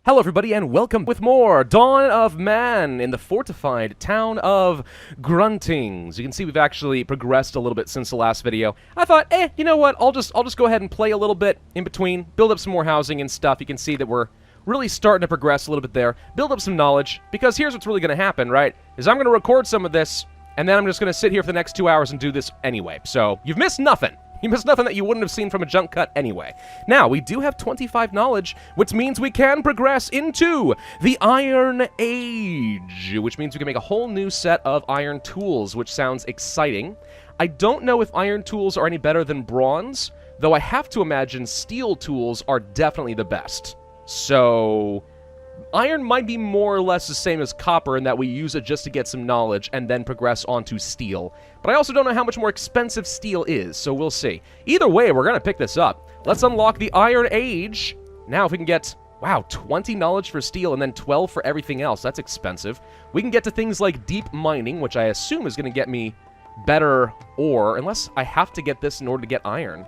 Hello everybody and welcome with more Dawn of Man in the fortified town of Gruntings. You can see we've actually progressed a little bit since the last video. I thought, you know what, I'll just go ahead and play a little bit in between, build up some more housing and stuff. You can see that we're really starting to progress a little bit there, build up some knowledge, because here's what's really going to happen, right, is I'm going to record some of this, and then I'm just going to sit here for the next 2 hours and do this anyway. So, you've missed nothing. You missed nothing that you wouldn't have seen from a jump cut anyway. Now, we do have 25 knowledge, which means we can progress into the Iron Age, which means we can make a whole new set of iron tools, which sounds exciting. I don't know if iron tools are any better than bronze, though I have to imagine steel tools are definitely the best. So, iron might be more or less the same as copper in that we use it just to get some knowledge and then progress onto steel. But I also don't know how much more expensive steel is, so we'll see. Either way, we're going to pick this up. Let's unlock the Iron Age. Now, if we can get, wow, 20 knowledge for steel and then 12 for everything else, that's expensive. We can get to things like deep mining, which I assume is going to get me better ore, unless I have to get this in order to get iron.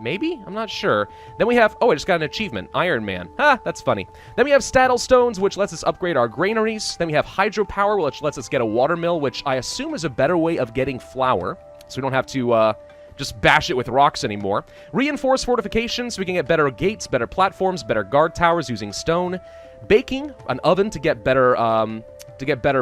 Maybe? I'm not sure. Then we have... oh, I just got an achievement. Iron Man. Ha! That's funny. Then we have Staddle Stones, which lets us upgrade our granaries. Then we have Hydropower, which lets us get a watermill, which I assume is a better way of getting flour. So we don't have to, just bash it with rocks anymore. Reinforced Fortifications, so we can get better gates, better platforms, better guard towers using stone. Baking, an oven to get better,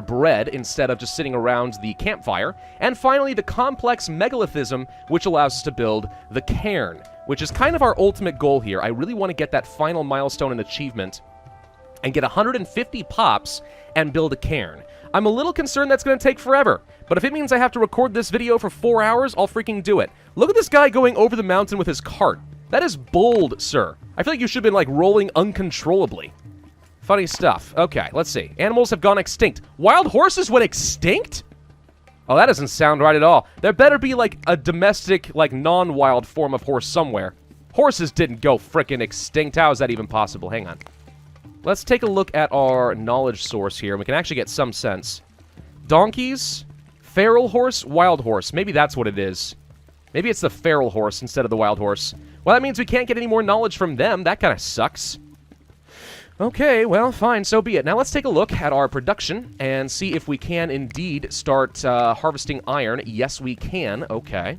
bread instead of just sitting around the campfire. And finally, the complex megalithism, which allows us to build the cairn, which is kind of our ultimate goal here. I really want to get that final milestone and achievement and get 150 pops and build a cairn. I'm a little concerned that's going to take forever, but if it means I have to record this video for 4 hours, I'll freaking do it. Look at this guy going over the mountain with his cart. That is bold, sir. I feel like you should have been, like, rolling uncontrollably. Funny stuff. Okay, let's see. Animals have gone extinct. Wild horses went extinct? Oh, that doesn't sound right at all. There better be, like, a domestic, like, non-wild form of horse somewhere. Horses didn't go frickin' extinct. How is that even possible? Hang on. Let's take a look at our knowledge source here. We can actually get some sense. Donkeys, feral horse, wild horse. Maybe that's what it is. Maybe it's the feral horse instead of the wild horse. Well, that means we can't get any more knowledge from them. That kind of sucks. Okay, well, fine, so be it. Now let's take a look at our production and see if we can indeed start harvesting iron. Yes, we can. Okay.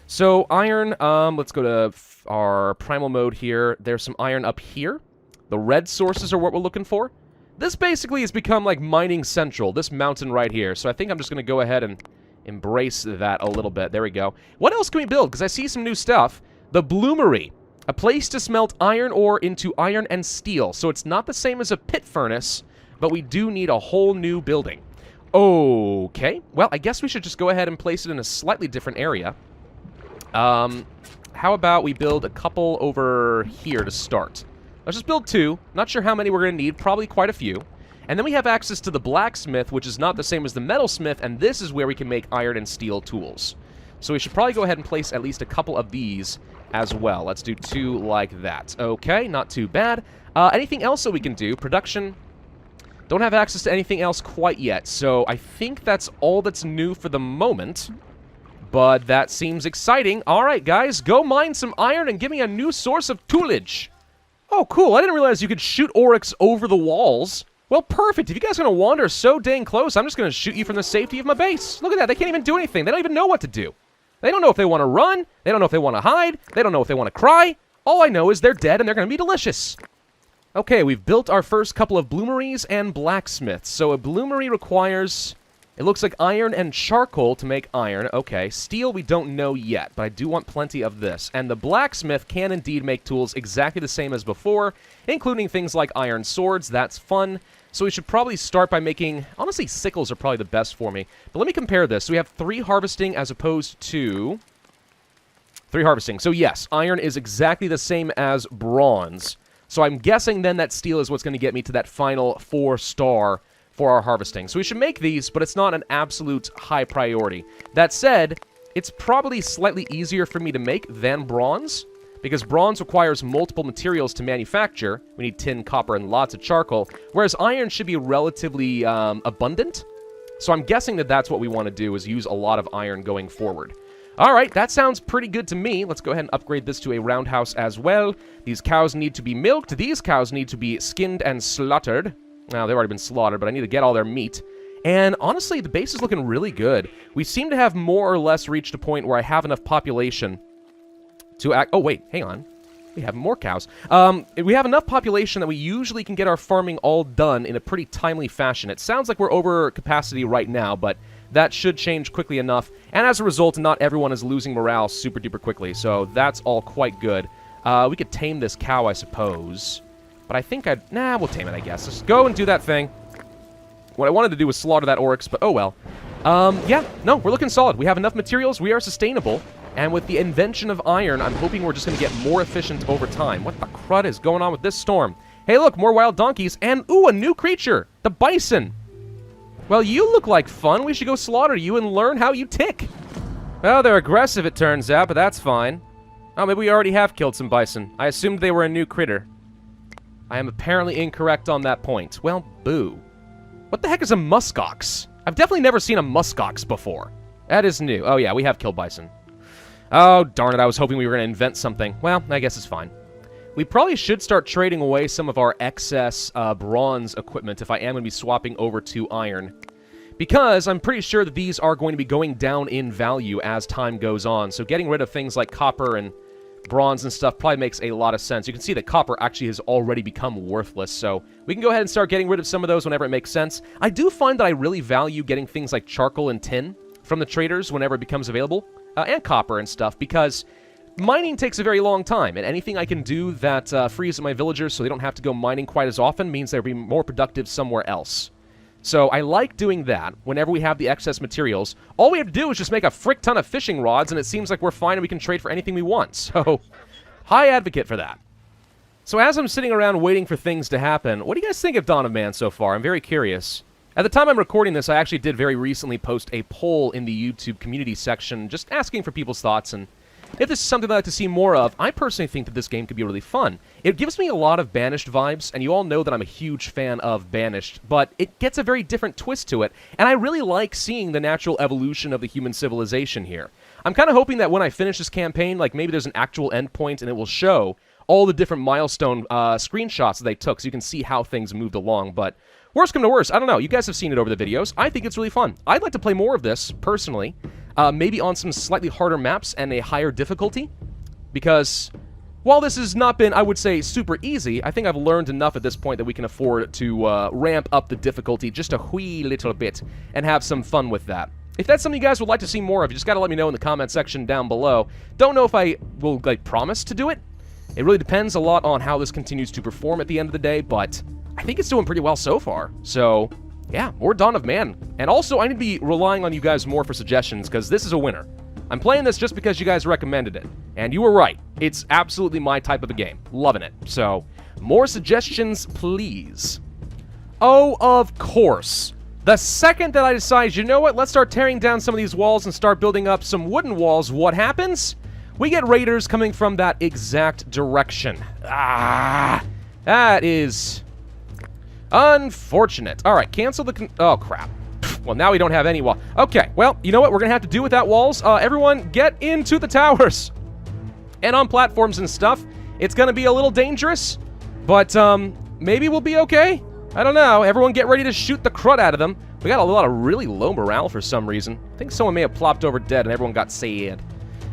So, iron, let's go to our primal mode here. There's some iron up here. The red sources are what we're looking for. This basically has become like mining central, this mountain right here. So I think I'm just going to go ahead and embrace that a little bit. There we go. What else can we build? Because I see some new stuff. The bloomery. A place to smelt iron ore into iron and steel. So it's not the same as a pit furnace, but we do need a whole new building. Okay. Well, I guess we should just go ahead and place it in a slightly different area. How about we build a couple over here to start? Let's just build 2. Not sure how many we're going to need. Probably quite a few. And then we have access to the blacksmith, which is not the same as the metalsmith, and this is where we can make iron and steel tools. So we should probably go ahead and place at least a couple of these as well. Let's do 2 like that. Okay, not too bad. Anything else that we can do? Production. Don't have access to anything else quite yet, so I think that's all that's new for the moment. But that seems exciting. Alright, guys, go mine some iron and give me a new source of toolage. Oh, cool. I didn't realize you could shoot oryx over the walls. Well, perfect. If you guys are going to wander so dang close, I'm just going to shoot you from the safety of my base. Look at that. They can't even do anything. They don't even know what to do. They don't know if they want to run. They don't know if they want to hide. They don't know if they want to cry. All I know is they're dead and they're going to be delicious. Okay, we've built our first couple of bloomeries and blacksmiths. So a bloomery requires, it looks like iron and charcoal to make iron. Okay, steel we don't know yet, but I do want plenty of this. And the blacksmith can indeed make tools exactly the same as before, including things like iron swords. That's fun. So we should probably start by making... honestly, sickles are probably the best for me. But let me compare this. So we have 3 harvesting as opposed to... 3 harvesting. So yes, iron is exactly the same as bronze. So I'm guessing then that steel is what's going to get me to that final 4-star for our harvesting. So we should make these, but it's not an absolute high priority. That said, it's probably slightly easier for me to make than bronze, because bronze requires multiple materials to manufacture. We need tin, copper, and lots of charcoal, whereas iron should be relatively abundant. So I'm guessing that that's what we want to do, is use a lot of iron going forward. All right, that sounds pretty good to me. Let's go ahead and upgrade this to a roundhouse as well. These cows need to be milked. These cows need to be skinned and slaughtered. Now, they've already been slaughtered, but I need to get all their meat. And honestly, the base is looking really good. We seem to have more or less reached a point where I have enough population to act... Oh, wait, hang on. We have more cows. We have enough population that we usually can get our farming all done in a pretty timely fashion. It sounds like we're over capacity right now, but that should change quickly enough. And as a result, not everyone is losing morale super duper quickly, so that's all quite good. We could tame this cow, I suppose. But I think I'd... Nah, we'll tame it, I guess. Let's go and do that thing. What I wanted to do was slaughter that oryx, but oh well. Yeah, no, we're looking solid. We have enough materials. We are sustainable. And with the invention of iron, I'm hoping we're just going to get more efficient over time. What the crud is going on with this storm? Hey, look, more wild donkeys. And, ooh, a new creature. The bison. Well, you look like fun. We should go slaughter you and learn how you tick. Well, they're aggressive, it turns out, but that's fine. Oh, maybe we already have killed some bison. I assumed they were a new critter. I am apparently incorrect on that point. Well, boo. What the heck is a muskox? I've definitely never seen a muskox before. That is new. Oh, yeah, we have killed bison. Oh, darn it, I was hoping we were going to invent something. Well, I guess it's fine. We probably should start trading away some of our excess bronze equipment if I am going to be swapping over to iron. Because I'm pretty sure that these are going to be going down in value as time goes on. So getting rid of things like copper and bronze and stuff probably makes a lot of sense. You can see that copper actually has already become worthless. So we can go ahead and start getting rid of some of those whenever it makes sense. I do find that I really value getting things like charcoal and tin from the traders whenever it becomes available. And copper and stuff, because mining takes a very long time, and anything I can do that frees up my villagers so they don't have to go mining quite as often means they'll be more productive somewhere else. So I like doing that whenever we have the excess materials. All we have to do is just make a frick ton of fishing rods, and it seems like we're fine and we can trade for anything we want. So, high advocate for that. So as I'm sitting around waiting for things to happen, what do you guys think of Dawn of Man so far? I'm very curious. At the time I'm recording this, I actually did very recently post a poll in the YouTube community section just asking for people's thoughts, and if this is something I'd like to see more of, I personally think that this game could be really fun. It gives me a lot of Banished vibes, and you all know that I'm a huge fan of Banished, but it gets a very different twist to it, and I really like seeing the natural evolution of the human civilization here. I'm kind of hoping that when I finish this campaign, like maybe there's an actual endpoint and it will show all the different milestone screenshots that they took so you can see how things moved along, but worst come to worst, I don't know. You guys have seen it over the videos. I think it's really fun. I'd like to play more of this, personally. Maybe on some slightly harder maps and a higher difficulty. Because while this has not been, I would say, super easy, I think I've learned enough at this point that we can afford to ramp up the difficulty just a wee little bit and have some fun with that. If that's something you guys would like to see more of, you just gotta let me know in the comment section down below. Don't know if I will, like, promise to do it. It really depends a lot on how this continues to perform at the end of the day, but I think it's doing pretty well so far. So, yeah, more Dawn of Man. And also, I need to be relying on you guys more for suggestions, because this is a winner. I'm playing this just because you guys recommended it. And you were right. It's absolutely my type of a game. Loving it. So, more suggestions, please. Oh, of course. The second that I decide, you know what, let's start tearing down some of these walls and start building up some wooden walls, what happens? We get raiders coming from that exact direction. Ah, that is unfortunate. All right, cancel the... oh, crap. Well, now we don't have any wall. Okay, well, you know what we're going to have to do without walls? Everyone, get into the towers. And on platforms and stuff. It's going to be a little dangerous, but maybe we'll be okay. I don't know. Everyone get ready to shoot the crud out of them. We got a lot of really low morale for some reason. I think someone may have plopped over dead and everyone got sad.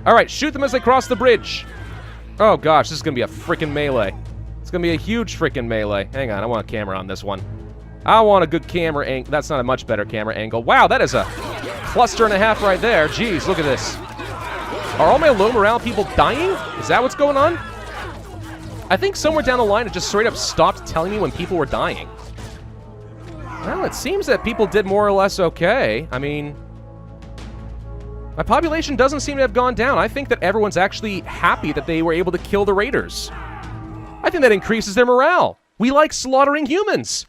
All right, shoot them as they cross the bridge. Oh, gosh, this is going to be a freaking melee. It's going to be a huge freaking melee. Hang on, I want a camera on this one. I want a good camera angle. That's not a much better camera angle. Wow, that is a cluster and a half right there. Jeez, look at this. Are all my low morale people dying? Is that what's going on? I think somewhere down the line it just straight up stopped telling me when people were dying. Well, it seems that people did more or less okay. I mean, my population doesn't seem to have gone down. I think that everyone's actually happy that they were able to kill the raiders. I think that increases their morale. We like slaughtering humans.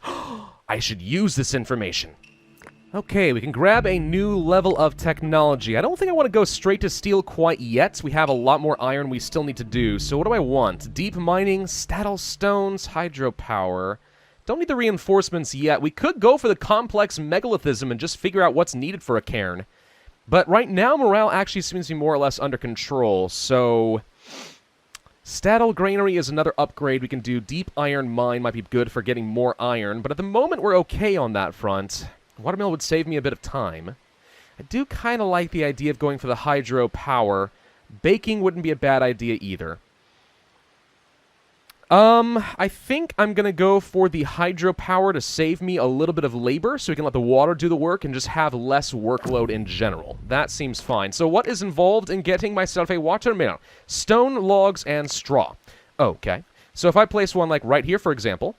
I should use this information. Okay, we can grab a new level of technology. I don't think I want to go straight to steel quite yet. We have a lot more iron we still need to do. So what do I want? Deep mining, stattle stones, hydropower. Don't need the reinforcements yet. We could go for the complex megalithism and just figure out what's needed for a cairn. But right now, morale actually seems to be more or less under control, so... Stattle Granary is another upgrade we can do. Deep Iron Mine might be good for getting more iron, but at the moment we're okay on that front. Watermill would save me a bit of time. I do kind of like the idea of going for the hydro power. Baking wouldn't be a bad idea either. I think I'm going to go for the hydropower to save me a little bit of labor so we can let the water do the work and just have less workload in general. That seems fine. So what is involved in getting myself a watermill? Stone, logs, and straw. Okay. So if I place one like right here, for example,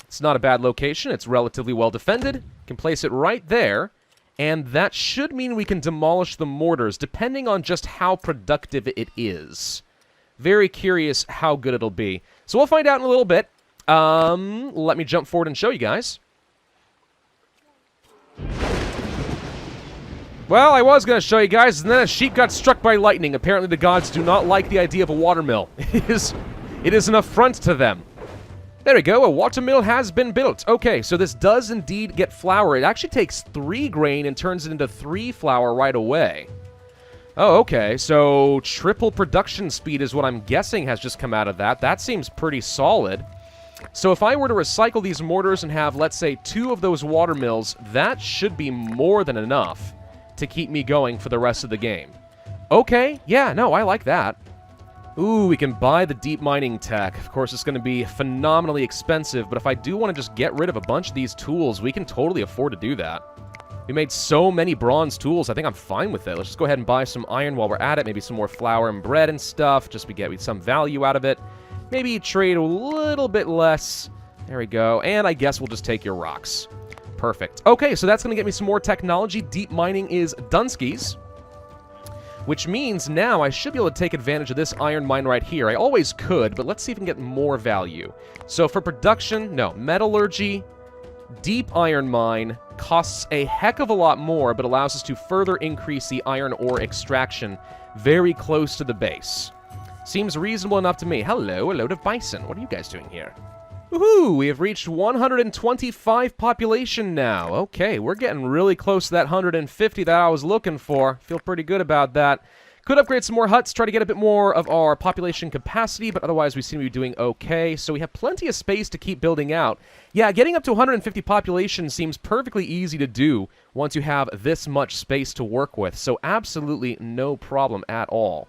it's not a bad location. It's relatively well defended. Can place it right there. And that should mean we can demolish the mortars, depending on just how productive it is. Very curious how good it'll be. So we'll find out in a little bit. Let me jump forward and show you guys. Well, I was going to show you guys, and then a sheep got struck by lightning. Apparently the gods do not like the idea of a watermill. It is an affront to them. There we go, a watermill has been built. Okay, so this does indeed get flour. It actually takes 3 grain and turns it into 3 flour right away. Oh, okay, so triple production speed is what I'm guessing has just come out of that. That seems pretty solid. So if I were to recycle these mortars and have, let's say, 2 of those watermills, that should be more than enough to keep me going for the rest of the game. Okay, yeah, no, I like that. Ooh, we can buy the deep mining tech. Of course, it's going to be phenomenally expensive, but if I do want to just get rid of a bunch of these tools, we can totally afford to do that. We made so many bronze tools, I think I'm fine with it. Let's just go ahead and buy some iron while we're at it, maybe some more flour and bread and stuff, just to get some value out of it. Maybe trade a little bit less. There we go. And I guess we'll just take your rocks. Perfect. Okay, so that's going to get me some more technology. Deep mining is Dunskies. Which means now I should be able to take advantage of this iron mine right here. I always could, but let's see if we can get more value. So for production, no. Metallurgy, deep iron mine costs a heck of a lot more, but allows us to further increase the iron ore extraction very close to the base. Seems reasonable enough to me. Hello, a load of bison. What are you guys doing here? Woohoo! We have reached 125 population now. Okay, we're getting really close to that 150 that I was looking for. Feel pretty good about that. Could upgrade some more huts, try to get a bit more of our population capacity, but otherwise we seem to be doing okay. So we have plenty of space to keep building out. Yeah, getting up to 150 population seems perfectly easy to do once you have this much space to work with. So absolutely no problem at all.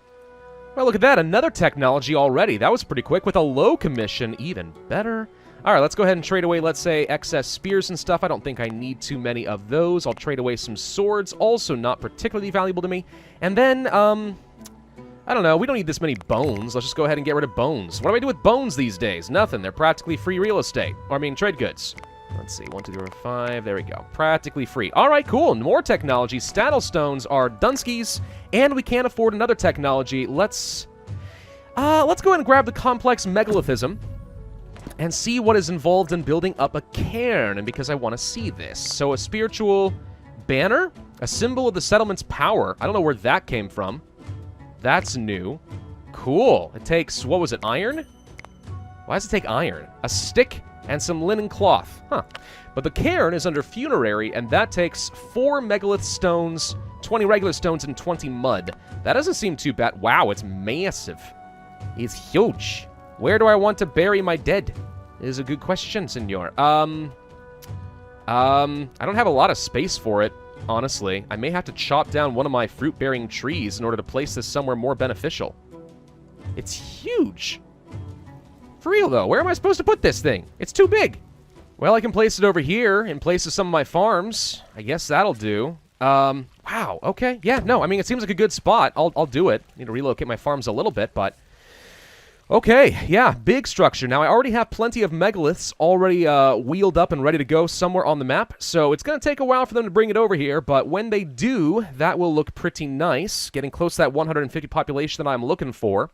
Well, look at that, another technology already. That was pretty quick, with a low commission, even better. All right, let's go ahead and trade away, let's say, excess spears and stuff. I don't think I need too many of those. I'll trade away some swords, also not particularly valuable to me. And then, I don't know, we don't need this many bones. Let's just go ahead and get rid of bones. What do I do with bones these days? Nothing. They're practically free real estate. Or, I mean, trade goods. Let's see, 1, 2, 3, 4, 5, there we go. Practically free. All right, cool, more technology. Stattle stones are Dunskies, and we can't afford another technology. Let's go ahead and grab the complex megalithism and see what is involved in building up a cairn, and because I want to see this. So a spiritual banner, a symbol of the settlement's power. I don't know where that came from. That's new. Cool. It takes, what was it, iron? Why does it take iron? A stick and some linen cloth. Huh. But the cairn is under funerary, and that takes 4 megalith stones, 20 regular stones, and 20 mud. That doesn't seem too bad. Wow, it's massive. It's huge. Where do I want to bury my dead? Is a good question, senor. I don't have a lot of space for it, honestly. I may have to chop down one of my fruit-bearing trees in order to place this somewhere more beneficial. It's huge. For real, though, where am I supposed to put this thing? It's too big. Well, I can place it over here in place of some of my farms. I guess that'll do. Wow, okay. Yeah, no, I mean, it seems like a good spot. I'll do it. Need to relocate my farms a little bit, but... Okay, yeah, big structure. Now, I already have plenty of megaliths already wheeled up and ready to go somewhere on the map, so it's going to take a while for them to bring it over here, but when they do, that will look pretty nice, getting close to that 150 population that I'm looking for.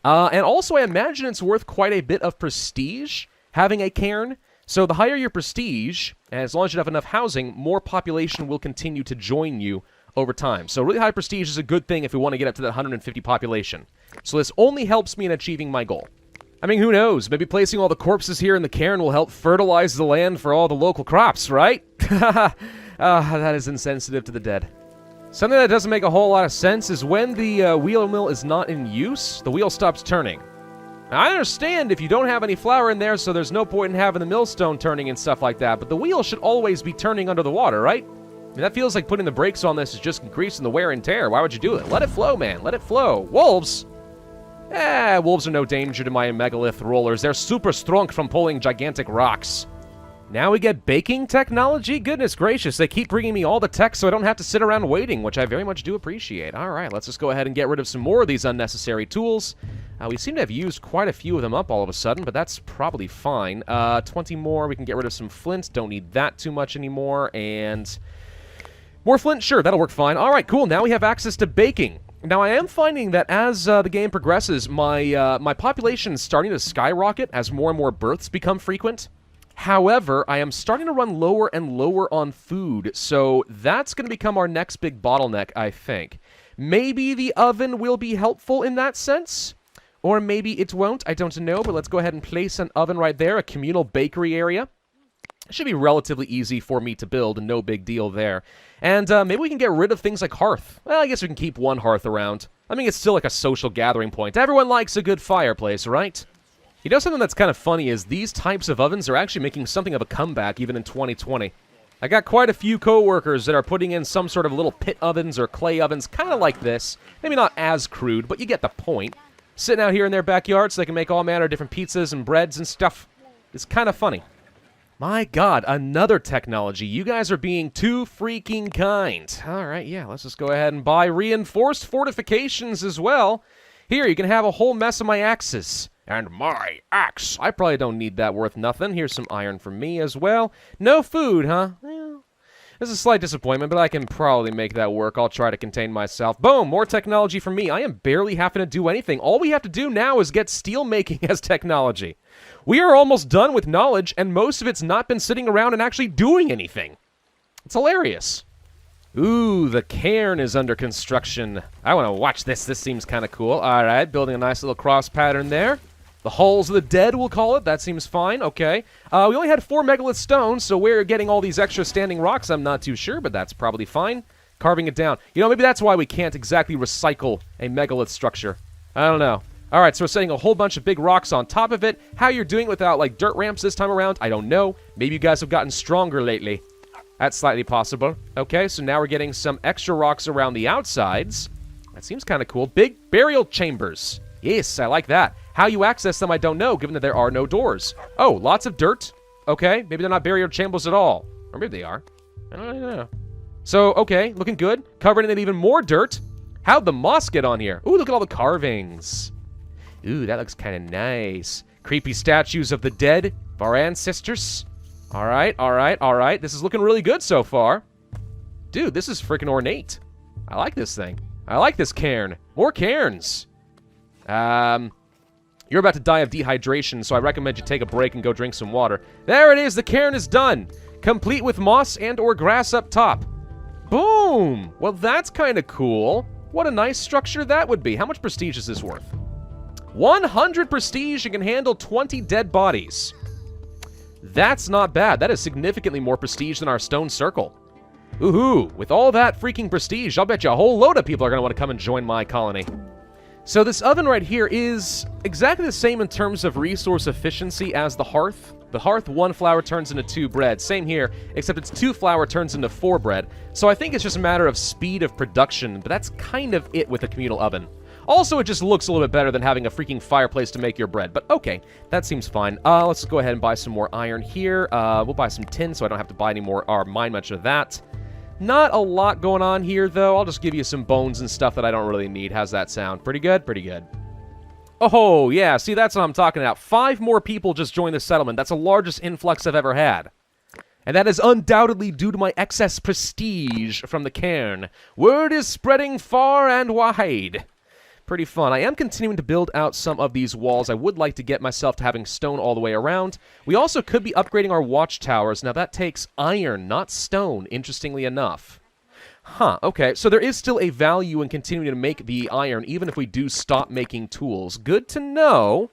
And also, I imagine it's worth quite a bit of prestige having a cairn. So the higher your prestige, and as long as you have enough housing, more population will continue to join you over time. So really high prestige is a good thing if we want to get up to that 150 population. So this only helps me in achieving my goal. I mean, who knows? Maybe placing all the corpses here in the cairn will help fertilize the land for all the local crops, right? That is insensitive to the dead. Something that doesn't make a whole lot of sense is when the wheel mill is not in use, the wheel stops turning. Now, I understand if you don't have any flour in there, so there's no point in having the millstone turning and stuff like that, but the wheel should always be turning under the water, right? I mean, that feels like putting the brakes on this is just increasing the wear and tear. Why would you do it? Let it flow, man. Let it flow. Wolves? Wolves are no danger to my megalith rollers. They're super strong from pulling gigantic rocks. Now we get baking technology? Goodness gracious, they keep bringing me all the tech so I don't have to sit around waiting, which I very much do appreciate. All right, let's just go ahead and get rid of some more of these unnecessary tools. We seem to have used quite a few of them up all of a sudden, but that's probably fine. 20 more, we can get rid of some flint. Don't need that too much anymore, and more flint? Sure, that'll work fine. All right, cool, now we have access to baking. Now, I am finding that as the game progresses, my population is starting to skyrocket as more and more births become frequent. However, I am starting to run lower and lower on food, so that's going to become our next big bottleneck, I think. Maybe the oven will be helpful in that sense, or maybe it won't, I don't know, but let's go ahead and place an oven right there, a communal bakery area. It should be relatively easy for me to build, no big deal there. And maybe we can get rid of things like hearth. Well, I guess we can keep one hearth around. I mean, it's still like a social gathering point. Everyone likes a good fireplace, right? You know, something that's kind of funny is these types of ovens are actually making something of a comeback even in 2020. I got quite a few coworkers that are putting in some sort of little pit ovens or clay ovens, kind of like this. Maybe not as crude, but you get the point. Sitting out here in their backyard so they can make all manner of different pizzas and breads and stuff. It's kind of funny. My God, another technology. You guys are being too freaking kind. All right, yeah, let's just go ahead and buy reinforced fortifications as well. Here, you can have a whole mess of my axes. And my axe. I probably don't need that worth nothing. Here's some iron for me as well. No food, huh? Well, this is a slight disappointment, but I can probably make that work. I'll try to contain myself. Boom! More technology for me. I am barely having to do anything. All we have to do now is get steel making as technology. We are almost done with knowledge, and most of it's not been sitting around and actually doing anything. It's hilarious. Ooh, the cairn is under construction. I want to watch this. This seems kind of cool. All right, building a nice little cross pattern there. The Halls of the Dead, we'll call it. That seems fine. Okay. We only had 4 megalith stones, so where you're getting all these extra standing rocks, I'm not too sure, but that's probably fine. Carving it down. You know, maybe that's why we can't exactly recycle a megalith structure. I don't know. All right, so we're setting a whole bunch of big rocks on top of it. How you're doing without, like, dirt ramps this time around, I don't know. Maybe you guys have gotten stronger lately. That's slightly possible. Okay, so now we're getting some extra rocks around the outsides. That seems kind of cool. Big burial chambers. Yes, I like that. How you access them, I don't know, given that there are no doors. Oh, lots of dirt. Okay, maybe they're not burial chambers at all. Or maybe they are. I don't know. So, okay, looking good. Covered in even more dirt. How'd the moss get on here? Ooh, look at all the carvings. Ooh, that looks kind of nice. Creepy statues of the dead, of our ancestors. All right, all right, all right. This is looking really good so far. Dude, this is freaking ornate. I like this thing. I like this cairn. More cairns. You're about to die of dehydration, so I recommend you take a break and go drink some water. There it is. The cairn is done. Complete with moss and or grass up top. Boom. Well, that's kind of cool. What a nice structure that would be. How much prestige is this worth? 100 prestige. You can handle 20 dead bodies. That's not bad. That is significantly more prestige than our stone circle. Ooh, with all that freaking prestige, I'll bet you a whole load of people are going to want to come and join my colony. So this oven right here is exactly the same in terms of resource efficiency as the hearth. The hearth, 1 flour turns into 2 bread. Same here, except it's 2 flour turns into 4 bread. So I think it's just a matter of speed of production, but that's kind of it with a communal oven. Also, it just looks a little bit better than having a freaking fireplace to make your bread. But okay, that seems fine. Let's just go ahead and buy some more iron here. We'll buy some tin so I don't have to buy any more or mine much of that. Not a lot going on here, though. I'll just give you some bones and stuff that I don't really need. How's that sound? Pretty good? Pretty good. Oh, yeah. See, that's what I'm talking about. 5 more people just joined the settlement. That's the largest influx I've ever had. And that is undoubtedly due to my excess prestige from the cairn. Word is spreading far and wide. Pretty fun. I am continuing to build out some of these walls. I would like to get myself to having stone all the way around. We also could be upgrading our watchtowers. Now, that takes iron, not stone, interestingly enough. Huh, okay. So there is still a value in continuing to make the iron, even if we do stop making tools. Good to know.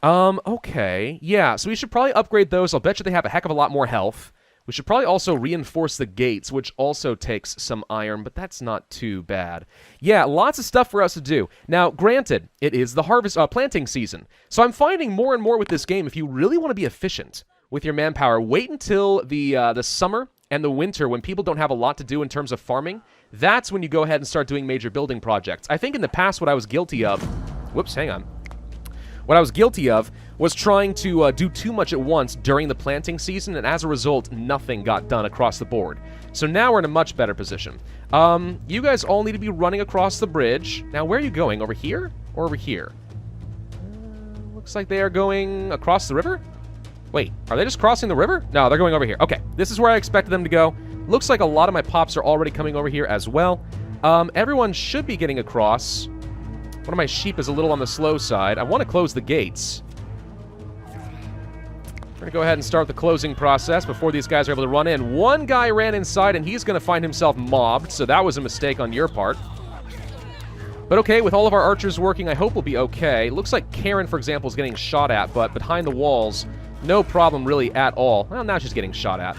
Okay. Yeah, so we should probably upgrade those. I'll bet you they have a heck of a lot more health. We should probably also reinforce the gates, which also takes some iron, but that's not too bad. Yeah, lots of stuff for us to do. Now, granted, it is the planting season, so I'm finding more and more with this game, if you really want to be efficient with your manpower, wait until the summer and the winter when people don't have a lot to do in terms of farming. That's when you go ahead and start doing major building projects. I think in the past what I was guilty of... Whoops, hang on. What I was guilty of was trying to do too much at once during the planting season, and as a result, nothing got done across the board. So now we're in a much better position. You guys all need to be running across the bridge. Now, where are you going? Over here or over here? Looks like they are going across the river? Wait, are they just crossing the river? No, they're going over here. Okay, this is where I expected them to go. Looks like a lot of my pops are already coming over here as well. Everyone should be getting across. One of my sheep is a little on the slow side. I want to close the gates. We're going to go ahead and start the closing process before these guys are able to run in. One guy ran inside, and he's going to find himself mobbed, so that was a mistake on your part. But okay, with all of our archers working, I hope we'll be okay. Looks like Karen, for example, is getting shot at, but behind the walls, no problem really at all. Well, now she's getting shot at.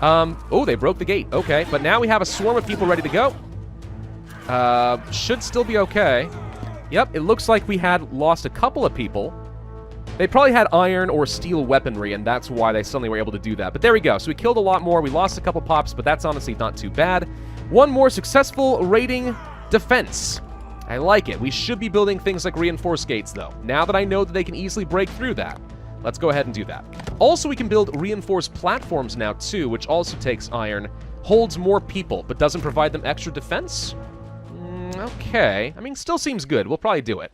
Oh, they broke the gate. Okay, but now we have a swarm of people ready to go. Should still be okay. Yep, it looks like we had lost a couple of people. They probably had iron or steel weaponry, and that's why they suddenly were able to do that. But there we go. So we killed a lot more. We lost a couple pops, but that's honestly not too bad. One more successful raiding defense. I like it. We should be building things like reinforced gates, though. Now that I know that they can easily break through that, let's go ahead and do that. Also, we can build reinforced platforms now, too, which also takes iron, holds more people, but doesn't provide them extra defense. Okay. I mean, still seems good. We'll probably do it.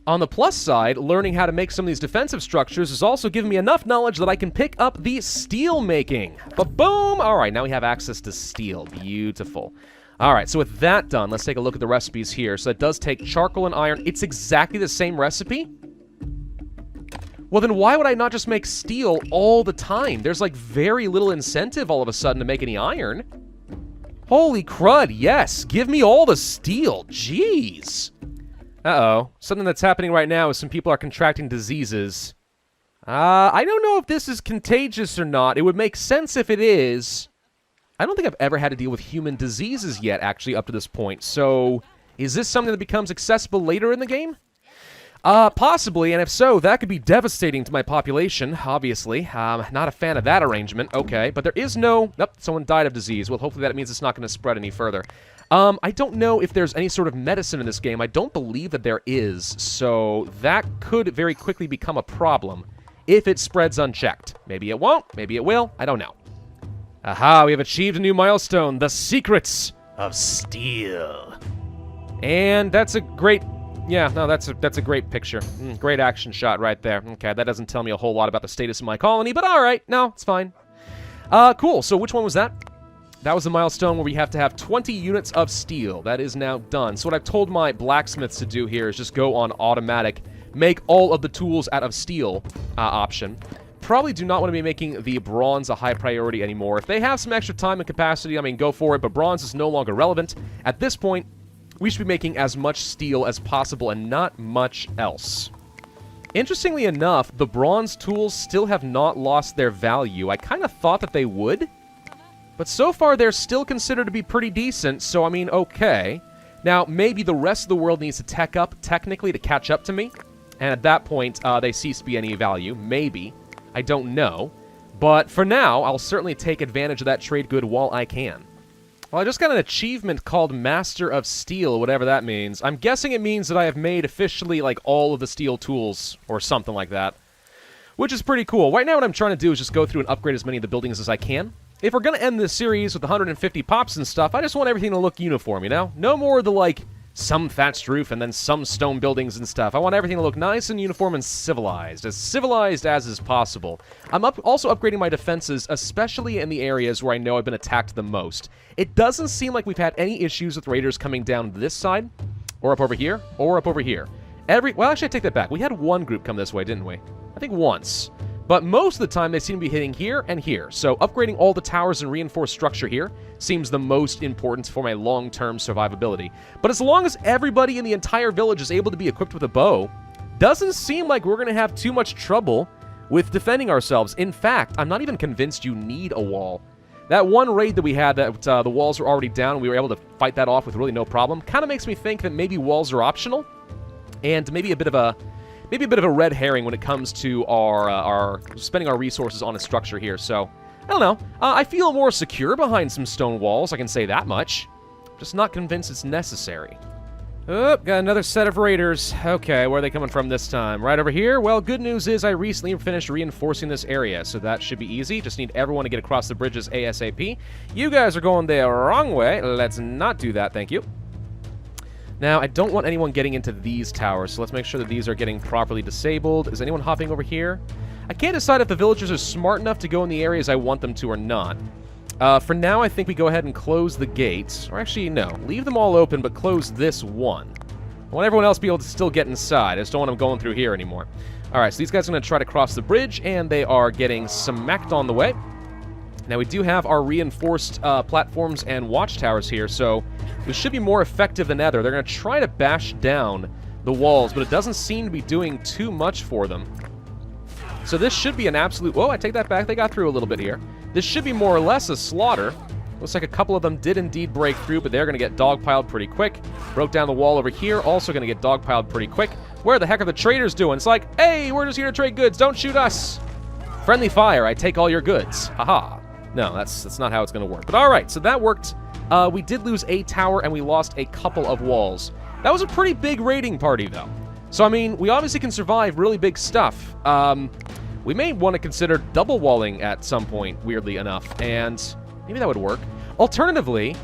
On the plus side, learning how to make some of these defensive structures has also given me enough knowledge that I can pick up the steel making. Ba-boom! All right, now we have access to steel. Beautiful. All right, so with that done, let's take a look at the recipes here. So it does take charcoal and iron. It's exactly the same recipe? Well, then why would I not just make steel all the time? There's like very little incentive all of a sudden to make any iron. Holy crud, yes. Give me all the steel. Jeez. Uh-oh. Something that's happening right now is some people are contracting diseases. I don't know if this is contagious or not. It would make sense if it is. I don't think I've ever had to deal with human diseases yet, actually, up to this point. So, is this something that becomes accessible later in the game? Possibly, and if so, that could be devastating to my population, obviously. Not a fan of that arrangement. Okay, but there is no... Nope, someone died of disease. Well, hopefully that means it's not going to spread any further. I don't know if there's any sort of medicine in this game. I don't believe that there is, so that could very quickly become a problem if it spreads unchecked. Maybe it won't, maybe it will, I don't know. Aha, we have achieved a new milestone, the secrets of steel. And that's a great... Yeah, no, that's a great picture. Great action shot right there. Okay, that doesn't tell me a whole lot about the status of my colony, but alright, no, it's fine. Cool, so which one was that? That was the milestone where we have to have 20 units of steel. That is now done. So what I've told my blacksmiths to do here is just go on automatic, make all of the tools out of steel option. Probably do not want to be making the bronze a high priority anymore. If they have some extra time and capacity, I mean, go for it, but bronze is no longer relevant. At this point, we should be making as much steel as possible and not much else. Interestingly enough, the bronze tools still have not lost their value. I kind of thought that they would. But so far, they're still considered to be pretty decent, so I mean, okay. Now, maybe the rest of the world needs to tech up, technically, to catch up to me. And at that point, they cease to be any value. Maybe. I don't know. But for now, I'll certainly take advantage of that trade good while I can. Well, I just got an achievement called Master of Steel, whatever that means. I'm guessing it means that I have made officially, like, all of the steel tools, or something like that. Which is pretty cool. Right now, what I'm trying to do is just go through and upgrade as many of the buildings as I can. If we're going to end this series with 150 pops and stuff, I just want everything to look uniform, you know? No more of the, like, some thatched roof and then some stone buildings and stuff. I want everything to look nice and uniform and civilized as is possible. I'm also upgrading my defenses, especially in the areas where I know I've been attacked the most. It doesn't seem like we've had any issues with raiders coming down this side, or up over here, or up over here. Well, actually, I take that back. We had one group come this way, didn't we? I think once. But most of the time, they seem to be hitting here and here. So upgrading all the towers and reinforced structure here seems the most important for my long-term survivability. But as long as everybody in the entire village is able to be equipped with a bow, doesn't seem like we're going to have too much trouble with defending ourselves. In fact, I'm not even convinced you need a wall. That one raid that we had, that the walls were already down, and we were able to fight that off with really no problem, kind of makes me think that maybe walls are optional, and maybe a bit of a red herring when it comes to our spending our resources on a structure here. So I don't know. I feel more secure behind some stone walls. I can say that much. Just not convinced it's necessary. Oh, got another set of raiders. Okay, where are they coming from this time? Right over here? Well, good news is I recently finished reinforcing this area, so that should be easy. Just need everyone to get across the bridges ASAP. You guys are going the wrong way. Let's not do that, thank you. Now, I don't want anyone getting into these towers, so let's make sure that these are getting properly disabled. Is anyone hopping over here? I can't decide if the villagers are smart enough to go in the areas I want them to or not. For now, I think we go ahead and close the gates. Or actually, no. Leave them all open, but close this one. I want everyone else to be able to still get inside. I just don't want them going through here anymore. Alright, so these guys are going to try to cross the bridge, and they are getting smacked on the way. Now, we do have our reinforced platforms and watchtowers here, so we should be more effective than ever. They're going to try to bash down the walls, but it doesn't seem to be doing too much for them. So this should be an absolute... Whoa, I take that back. They got through a little bit here. This should be more or less a slaughter. Looks like a couple of them did indeed break through, but they're going to get dogpiled pretty quick. Broke down the wall over here, also going to get dogpiled pretty quick. Where the heck are the traders doing? It's like, hey, we're just here to trade goods. Don't shoot us. Friendly fire. I take all your goods. Haha. No, that's not how it's going to work. But all right, so that worked. We did lose a tower, and we lost a couple of walls. That was a pretty big raiding party, though. So, I mean, we obviously can survive really big stuff. We may want to consider double walling at some point, weirdly enough, and maybe that would work. Alternatively,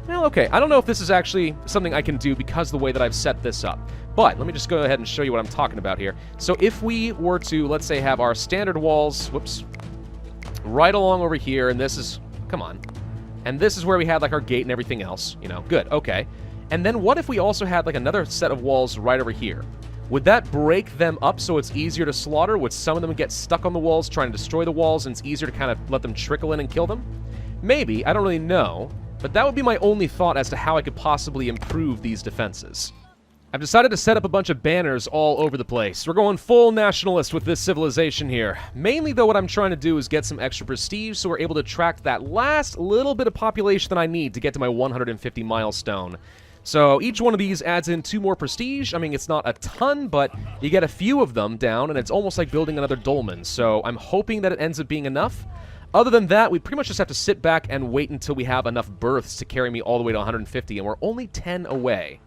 well, okay, I don't know if this is actually something I can do because of the way that I've set this up. But let me just go ahead and show you what I'm talking about here. So if we were to, let's say, have our standard walls, whoops, right along over here, and this is, come on, and this is where we had, like, our gate and everything else, you know, good, okay. And then what if we also had, like, another set of walls right over here? Would that break them up so it's easier to slaughter? Would some of them get stuck on the walls trying to destroy the walls, and it's easier to kind of let them trickle in and kill them? Maybe, I don't really know, but that would be my only thought as to how I could possibly improve these defenses. I've decided to set up a bunch of banners all over the place. We're going full nationalist with this civilization here. Mainly, though, what I'm trying to do is get some extra prestige so we're able to attract that last little bit of population that I need to get to my 150 milestone. So each one of these adds in 2 more prestige. I mean, it's not a ton, but you get a few of them down, and it's almost like building another dolmen. So I'm hoping that it ends up being enough. Other than that, we pretty much just have to sit back and wait until we have enough births to carry me all the way to 150, and we're only 10 away.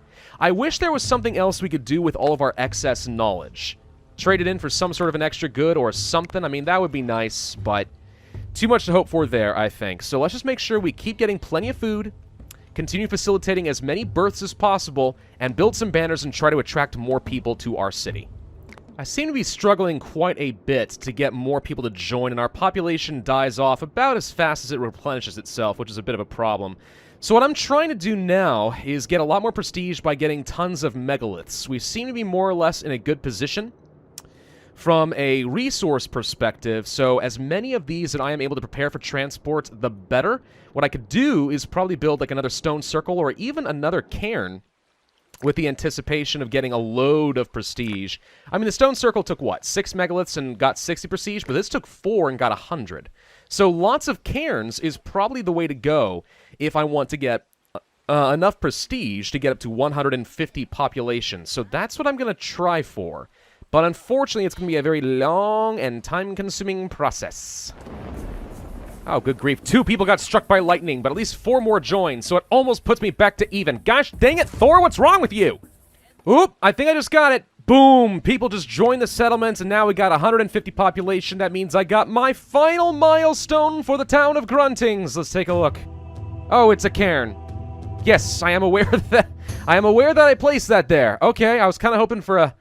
I wish there was something else we could do with all of our excess knowledge. Trade it in for some sort of an extra good or something. I mean, that would be nice, but too much to hope for there, I think. So let's just make sure we keep getting plenty of food, continue facilitating as many births as possible, and build some banners and try to attract more people to our city. I seem to be struggling quite a bit to get more people to join, and our population dies off about as fast as it replenishes itself, which is a bit of a problem. So what I'm trying to do now is get a lot more prestige by getting tons of megaliths. We seem to be more or less in a good position from a resource perspective, so as many of these that I am able to prepare for transport, the better. What I could do is probably build like another stone circle or even another cairn with the anticipation of getting a load of prestige. I mean, the stone circle took, what, 6 megaliths and got 60 prestige, but this took 4 and got 100. So lots of cairns is probably the way to go if I want to get enough prestige to get up to 150 population. So that's what I'm going to try for. But unfortunately, it's going to be a very long and time-consuming process. Oh, good grief. 2 people got struck by lightning, but at least 4 more joined, so it almost puts me back to even. Gosh dang it, Thor, what's wrong with you? Oop, I think I just got it. Boom, people just joined the settlements, and now we got 150 population. That means I got my final milestone for the town of Gruntings. Let's take a look. Oh, it's a cairn. Yes, I am aware of that. I am aware that I placed that there. Okay, I was kind of hoping for a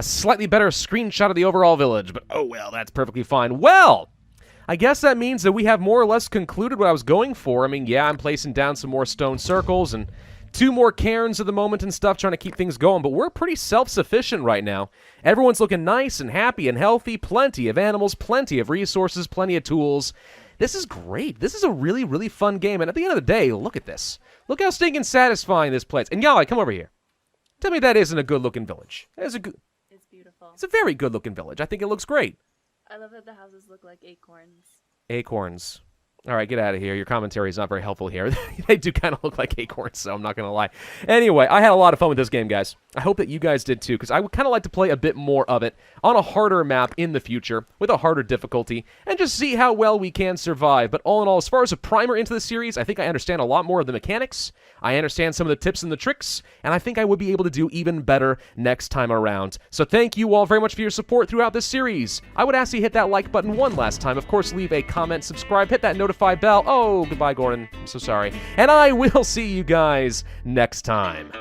slightly better screenshot of the overall village, but oh well, that's perfectly fine. Well, I guess that means that we have more or less concluded what I was going for. I mean, yeah, I'm placing down some more stone circles and 2 more cairns at the moment and stuff, trying to keep things going, but we're pretty self-sufficient right now. Everyone's looking nice and happy and healthy, plenty of animals, plenty of resources, plenty of tools. This is great. This is a really, really fun game, and at the end of the day, look at this. Look how stinking satisfying this place. And Yali, come over here. Tell me that isn't a good-looking village. It's beautiful. It's a very good-looking village. I think it looks great. I love that the houses look like acorns. Acorns. All right, get out of here. Your commentary is not very helpful here. They do kind of look like acorns, so I'm not going to lie. Anyway, I had a lot of fun with this game, guys. I hope that you guys did too, because I would kind of like to play a bit more of it on a harder map in the future, with a harder difficulty, and just see how well we can survive. But all in all, as far as a primer into the series, I think I understand a lot more of the mechanics, I understand some of the tips and the tricks, and I think I would be able to do even better next time around. So thank you all very much for your support throughout this series. I would ask you to hit that like button one last time. Of course, leave a comment, subscribe, hit that notify bell. Oh, goodbye, Gordon. I'm so sorry. And I will see you guys next time.